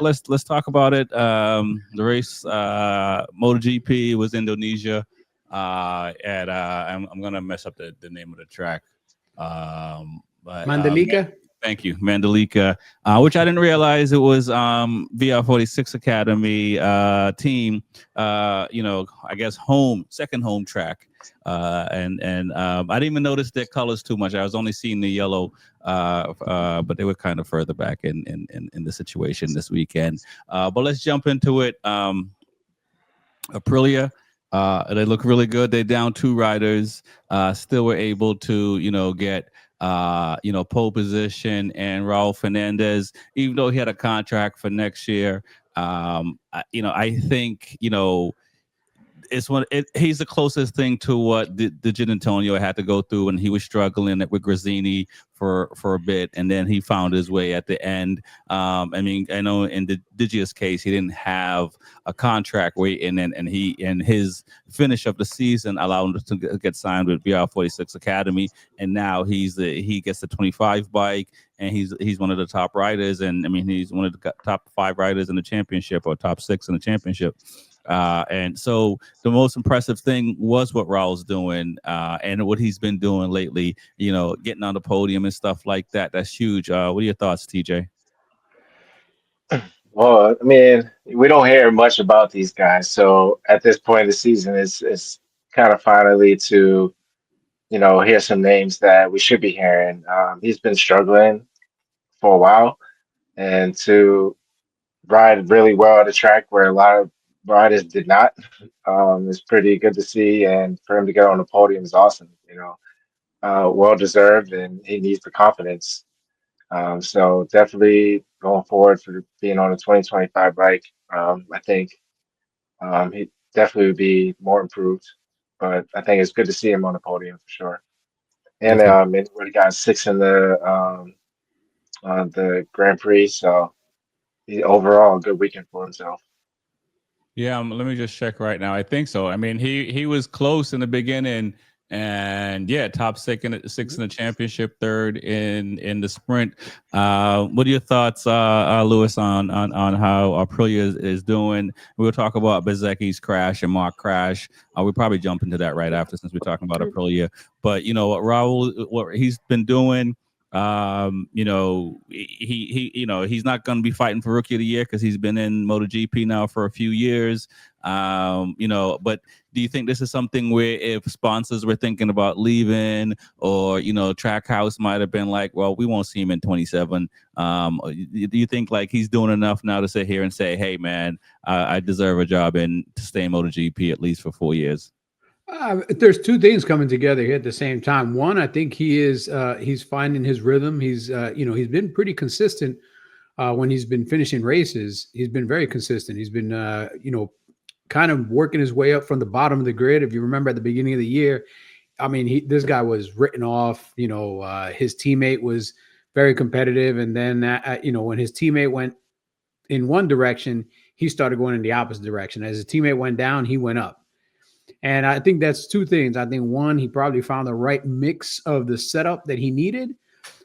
let's talk about it. The race, MotoGP was Indonesia. At I'm gonna mess up the name of the track. But Mandalika. Thank you, Mandalika, which I didn't realize it was VR46 Academy team. I guess second home track, and I didn't even notice their colors too much. I was only seeing the yellow, but they were kind of further back in the situation this weekend. But let's jump into it. Aprilia. They look really good. They're down two riders. Still were able to, get pole position, and Raul Fernandez, even though he had a contract for next year. I think he's the closest thing to what the Gin Antonio had to go through when he was struggling with Grazzini for a bit, and then he found his way at the end. I know in the Digius case, he didn't have a contract waiting, and his finish of the season allowed him to get signed with BR46 Academy, and now he gets the 25 bike, and he's one of the top riders, and he's one of the top 5 riders in the championship, or top 6 in the championship. And so the most impressive thing was what Raul's doing, and what he's been doing lately, getting on the podium and stuff like that. That's huge. What are your thoughts, TJ? Well, I mean, we don't hear much about these guys, so at this point in the season, it's kind of finally to hear some names that we should be hearing. He's been struggling for a while, and to ride really well at a track where a lot of riders did not, is pretty good to see, and for him to get on the podium is awesome. Well deserved, and he needs the confidence. So definitely going forward for being on the 2025 bike, I think he definitely would be more improved. But I think it's good to see him on the podium for sure. And Okay. he already got 6 in the Grand Prix, so overall a good weekend for himself. Yeah, let me just check right now. I think so. He was close in the beginning, and yeah, top 6 in the championship, third in the sprint. What are your thoughts, Lewis, on how Aprilia is doing? We'll talk about Bezzecchi's crash and Mark crash. We'll probably jump into that right after, since we're talking about Aprilia. But what Raul, what he's been doing. He's not going to be fighting for Rookie of the Year because he's been in MotoGP now for a few years. But do you think this is something where, if sponsors were thinking about leaving, or Trackhouse might have been like, well, we won't see him in 27? Do you think like he's doing enough now to sit here and say, hey man, I deserve a job and to stay in MotoGP at least for 4 years? There's two things coming together here at the same time. One, I think he's finding his rhythm. He's been pretty consistent when he's been finishing races. He's been very consistent. He's been kind of working his way up from the bottom of the grid. If you remember at the beginning of the year, this guy was written off. His teammate was very competitive, and then when his teammate went in one direction, he started going in the opposite direction. As his teammate went down, he went up. And I think that's two things. I think one, he probably found the right mix of the setup that he needed.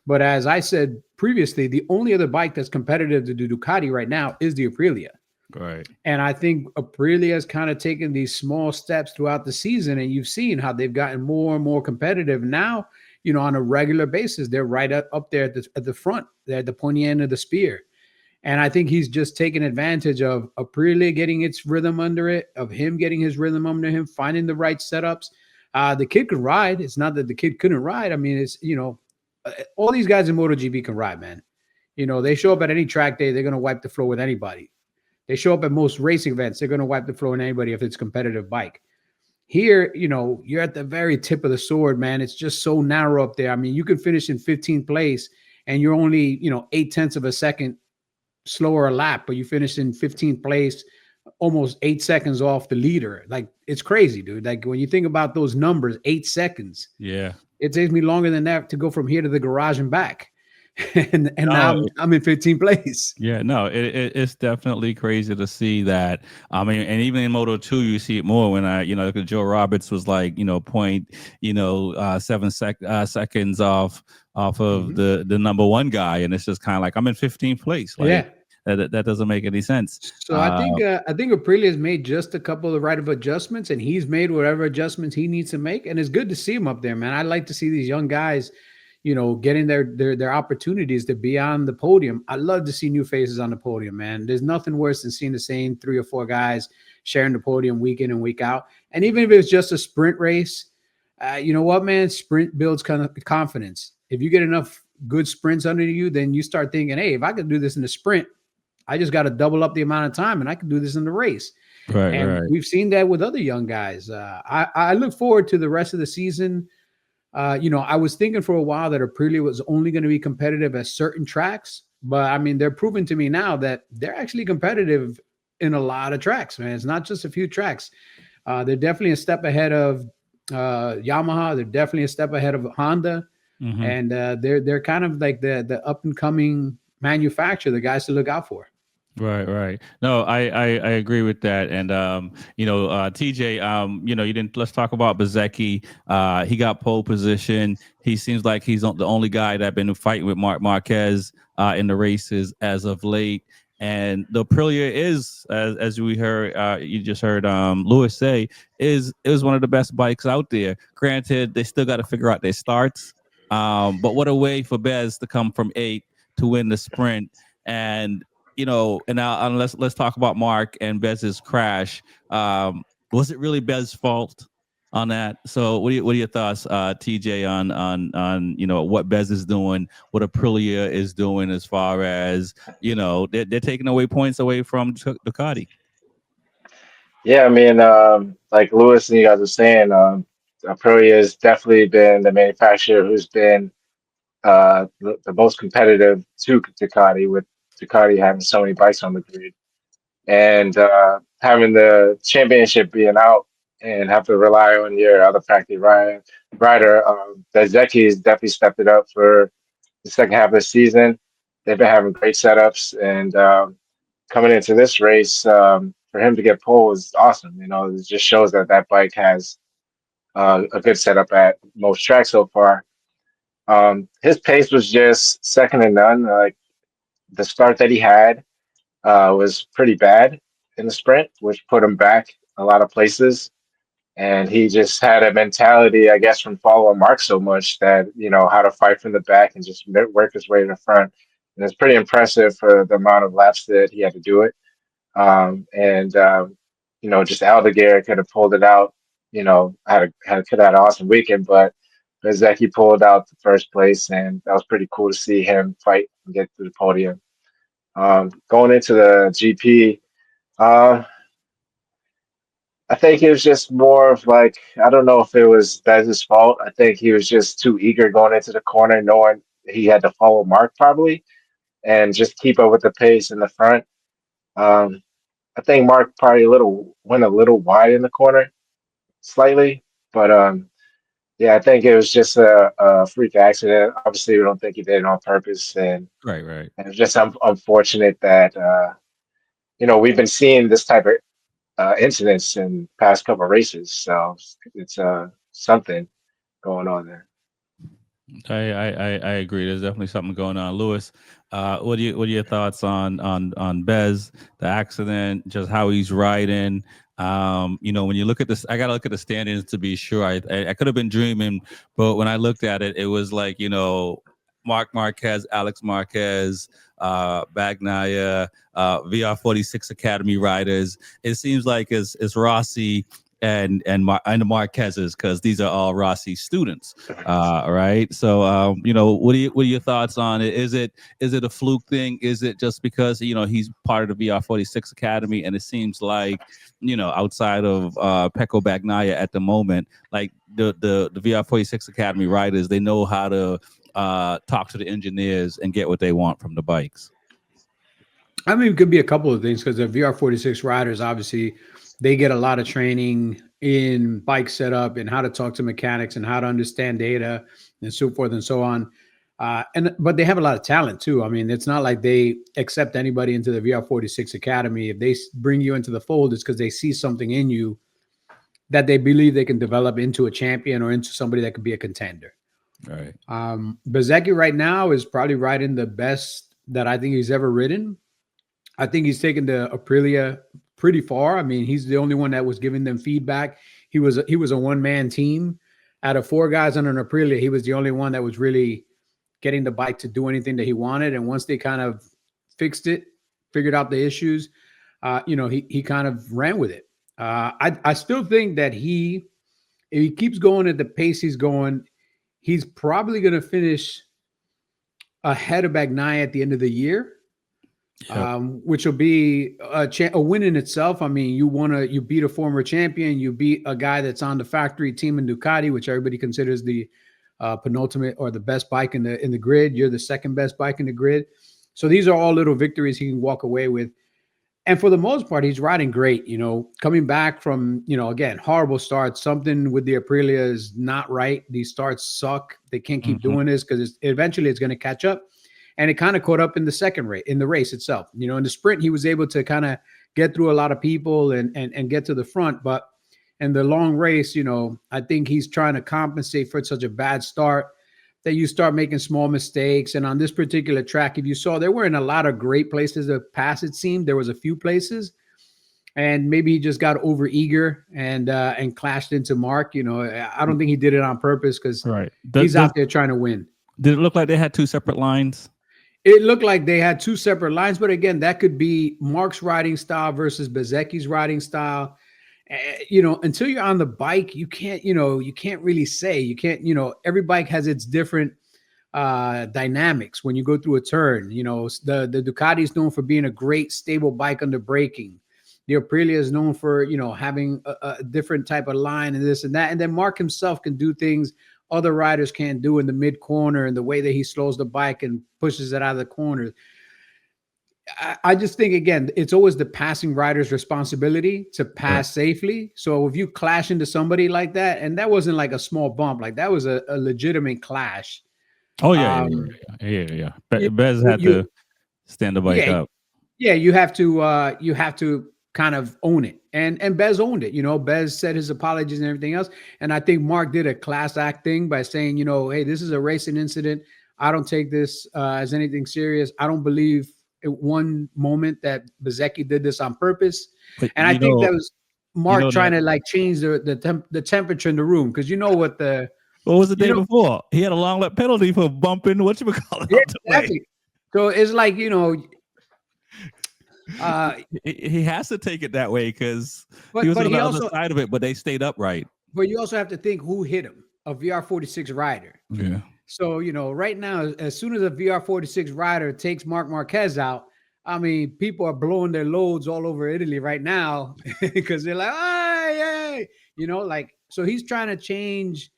But as I said previously, the only other bike that's competitive to the Ducati right now is the Aprilia. Right. And I think Aprilia has kind of taken these small steps throughout the season, and you've seen how they've gotten more and more competitive. Now, on a regular basis, they're right up there at the front. They're at the pointy end of the spear. And I think he's just taking advantage of Aprilia getting its rhythm under it, of him getting his rhythm under him, finding the right setups. The kid can ride. It's not that the kid couldn't ride. It's, all these guys in MotoGP can ride, man. They show up at any track day, they're going to wipe the floor with anybody. They show up at most racing events, they're going to wipe the floor with anybody if it's a competitive bike. Here, you're at the very tip of the sword, man. It's just so narrow up there. You can finish in 15th place and you're only, 0.8 of a second slower a lap, but you finish in 15th place, almost 8 seconds off the leader. Like, it's crazy, dude. Like, when you think about those numbers, 8 seconds. Yeah. It takes me longer than that to go from here to the garage and back. and No, now I'm in 15th place. Yeah, no, it's definitely crazy to see that. And even in Moto2, you see it more when look at Joe Roberts was like, point, 7 seconds off of the number one guy, and it's just kind of like, I'm in 15th place. Like, Yeah. That doesn't make any sense. So I think Aprilia has made just a couple of right of adjustments, and he's made whatever adjustments he needs to make. And it's good to see him up there, man. I like to see these young guys, getting their opportunities to be on the podium. I love to see new faces on the podium, man. There's nothing worse than seeing the same 3 or 4 guys sharing the podium week in and week out. And even if it's just a sprint race, you know what, man? Sprint builds kind of confidence. If you get enough good sprints under you, then you start thinking, hey, if I could do this in the sprint, I just got to double up the amount of time and I can do this in the race. And we've seen that with other young guys. I look forward to the rest of the season. I was thinking for a while that Aprilia was only going to be competitive at certain tracks, but I mean, they're proving to me now that they're actually competitive in a lot of tracks, man. It's not just a few tracks. They're definitely a step ahead of Yamaha. They're definitely a step ahead of Honda. Mm-hmm. And they're kind of like the up and coming manufacturer, the guys to look out for. Right. No, I agree with that. And TJ, you didn't. Let's talk about Bezzecchi. He got pole position. He seems like he's the only guy that been fighting with Marc Marquez in the races as of late. And the Aprilia is, as we heard, you just heard Lewis say, is one of the best bikes out there. Granted, they still got to figure out their starts. But what a way for Bez to come from 8 to win the sprint. And and now let's talk about Mark and Bez's crash. Was it really Bez's fault on that? So what are your thoughts, TJ, on what Bez is doing, what Aprilia is doing as far as they're taking away points away from Ducati? Yeah, I mean, like Lewis and you guys were saying, Aprilia has definitely been the manufacturer who's been the most competitive to Ducati, with Ducati having so many bikes on the grid, and having the championship being out and have to rely on your other factory rider. Bezzecchi has definitely stepped it up for the second half of the season. They've been having great setups, and coming into this race, for him to get pole is awesome. It just shows that that bike has a good setup at most tracks so far. His pace was just second to none. Like, the start that he had was pretty bad in the sprint, which put him back a lot of places. And he just had a mentality, I guess, from following Mark so much that, how to fight from the back and just work his way to the front. And it's pretty impressive for the amount of laps that he had to do it. Just Aldeguer could have pulled it out. Could have had an awesome weekend, but Bezzecchi pulled out the first place, and that was pretty cool to see him fight and get to the podium. Going into the GP, I think it was just more of like, I don't know if it was Bez's fault. I think he was just too eager going into the corner, knowing he had to follow Mark probably and just keep up with the pace in the front. I think Mark probably went a little wide in the corner slightly, but yeah, I think it was just a freak accident. Obviously, we don't think he did it on purpose, and Right. it's just unfortunate that we've been seeing this type of incidents in past couple of races. So it's something going on there. I agree. There's definitely something going on. Lewis, what are your thoughts on Bez, the accident, just how he's riding? When you look at this, I gotta look at the standings to be sure. I could have been dreaming, but when I looked at it, it was like Marc Marquez, Alex Marquez, Bagnaia, VR46 Academy riders. It seems like it's Rossi and the Marquez's, because these are all Rossi students, right? So, what are your thoughts on it? Is it a fluke thing? Is it just because he's part of the VR46 Academy, and it seems like outside of Pecco Bagnaia at the moment, like the VR46 Academy riders, they know how to talk to the engineers and get what they want from the bikes? I mean, it could be a couple of things, because the VR46 riders, obviously, they get a lot of training in bike setup and how to talk to mechanics and how to understand data and so forth and so on. But they have a lot of talent too. I mean, it's not like they accept anybody into the VR46 Academy. If they bring you into the fold, it's because they see something in you that they believe they can develop into a champion or into somebody that could be a contender. Right. Bezzecchi right now is probably riding the best that I think he's ever ridden. I think he's taken the Aprilia pretty far. I mean, he's the only one that was giving them feedback. He was a one-man team. Out of 4 guys on an Aprilia, he was the only one that was really getting the bike to do anything that he wanted. And once they kind of fixed it, figured out the issues, he kind of ran with it. I still think that if he keeps going at the pace he's going, he's probably going to finish ahead of Bagnaia at the end of the year. Yep. Which will be a win in itself. I mean, you beat a former champion, you beat a guy that's on the factory team in Ducati, which everybody considers the penultimate or the best bike in the grid. You're the second best bike in the grid. So these are all little victories he can walk away with. And for the most part, he's riding great. Coming back from, again, horrible start. Something with the Aprilia is not right. These starts suck. They can't keep doing this because eventually it's going to catch up. And it kind of caught up in the second race, in the race itself. In the sprint, he was able to kind of get through a lot of people and get to the front. But in the long race, I think he's trying to compensate for such a bad start that you start making small mistakes. And on this particular track, if you saw, there weren't a lot of great places to pass, it seemed. There was a few places. And maybe he just got over eager and clashed into Mark. I don't think he did it on purpose because he's out there trying to win. Did it look like they had 2 separate lines? It looked like they had 2 separate lines, but again, that could be Mark's riding style versus Bezzecchi's riding style. Until you're on the bike, you can't really say. You can't, every bike has its different dynamics when you go through a turn. The Ducati is known for being a great stable bike under braking. The Aprilia is known for, having a different type of line and this and that. And then Mark himself can do things other riders can't do in the mid corner and the way that he slows the bike and pushes it out of the corners. I just think, again, it's always the passing rider's responsibility to pass safely. So if you clash into somebody like that, and that wasn't like a small bump, like that was a legitimate clash. Oh, yeah. Bez had to stand the bike up. Yeah, you have to kind of own it. And Bez owned it. Bez said his apologies and everything else. And I think Mark did a class act thing by saying, hey, this is a racing incident. I don't take this as anything serious. I don't believe at one moment that Bezzecchi did this on purpose. And I think that was Mark trying to change the temperature in the room. Because what was the day before? He had a long lap penalty for bumping whatchamacallit. Yeah, exactly. So it's like, he has to take it that way because he was on the other side of it, but they stayed upright. But you also have to think who hit him, a VR46 rider. Yeah. So, right now, as soon as a VR46 rider takes Marc Marquez out, I mean, people are blowing their loads all over Italy right now because they're like, hey, so he's trying to change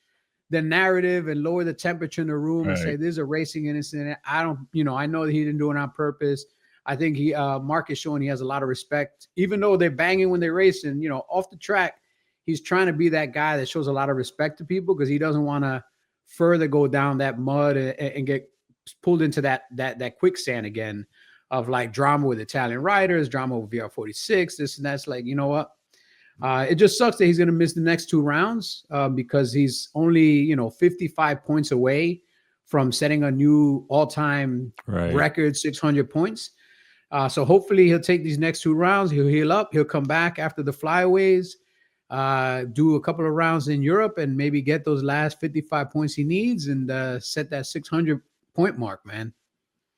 the narrative and lower the temperature in the room and say, this is a racing incident. I know that he didn't do it on purpose. I think Mark is showing he has a lot of respect, even though they're banging when they're racing, off the track. He's trying to be that guy that shows a lot of respect to people because he doesn't want to further go down that mud and get pulled into that quicksand again of like drama with Italian riders, drama with VR46, this and that's. Like, you know what? It just sucks that he's going to miss the next 2 rounds because he's only, 55 points away from setting a new all-time record, 600 points. So hopefully he'll take these next 2 rounds. He'll heal up. He'll come back after the flyaways, do a couple of rounds in Europe and maybe get those last 55 points he needs and set that 600 point mark, man.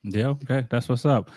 Yeah. Okay. That's what's up.